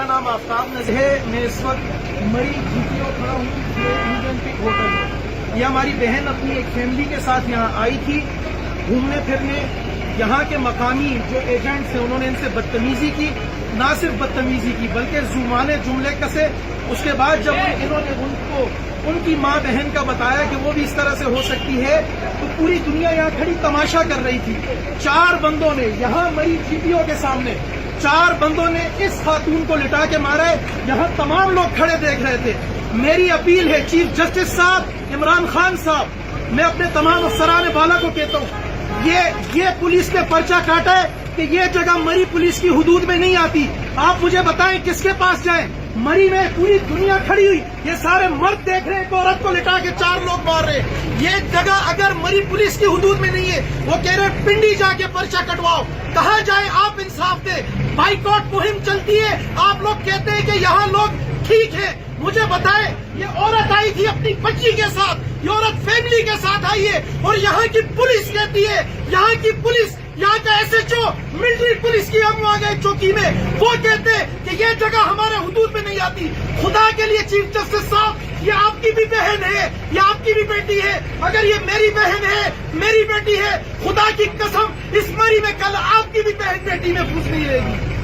میرا نام آفتاب نذیر ہے. میں اس وقت مری GPO کھڑا ہوں انڈین پک ہوٹل میں. یہ ہماری بہن اپنی ایک فیملی کے ساتھ یہاں آئی تھی گھومنے پھرنے. یہاں کے مقامی جو ایجنٹس ہیں انہوں نے ان سے بدتمیزی کی. نہ صرف بدتمیزی کی بلکہ زمانے جملے کسے. اس کے بعد جب انہوں نے ان کو ان کی ماں بہن کا بتایا کہ وہ بھی اس طرح سے ہو سکتی ہے تو پوری دنیا یہاں کھڑی تماشا کر رہی تھی. 4 بندوں نے یہاں مری GPO کے سامنے 4 بندوں نے اس خاتون کو لٹا کے مارا ہے. یہاں تمام لوگ کھڑے دیکھ رہے تھے. میری اپیل ہے چیف جسٹس صاحب عمران خان صاحب, میں اپنے تمام افسران بالا کو کہتا ہوں یہ پولیس نے پرچہ کاٹا ہے کہ یہ جگہ مری پولیس کی حدود میں نہیں آتی. آپ مجھے بتائیں کس کے پاس جائیں. مری میں پوری دنیا کھڑی ہوئی, یہ سارے مرد دیکھ رہے ہیں ایک عورت کو لٹا کے 4 لوگ مار رہے ہیں. یہ جگہ اگر مری پولیس کی حدود میں نہیں ہے, وہ کہہ رہے ہیں پنڈی جا کے پرچہ کٹواؤ. کہاں جائیں آپ انصاف دے. بائیکاٹ مہم چلتی ہے, آپ لوگ کہتے ہیں کہ یہاں لوگ ٹھیک ہے. مجھے بتائیں یہ عورت آئی تھی اپنی بچی کے ساتھ, یہ عورت فیملی کے ساتھ آئی ہے اور یہاں کی پولیس کہتی ہے, یہاں کی پولیس, یہاں کا SHO ملٹری پولیس کی ہم آ گئے چوکی میں, وہ کہتے ہیں کہ یہ جگہ ہمارے حدود میں نہیں آتی. خدا کے لیے چیف جسٹس صاحب, یہ آپ کی بھی بہن ہے, یہ آپ کی بھی بیٹی ہے. اگر یہ میری بہن ہے, میری بیٹی ہے, خدا کی قسم اس مری میں کل آپ کی بھی بہن بیٹی محفوظ نہیں رہے گی.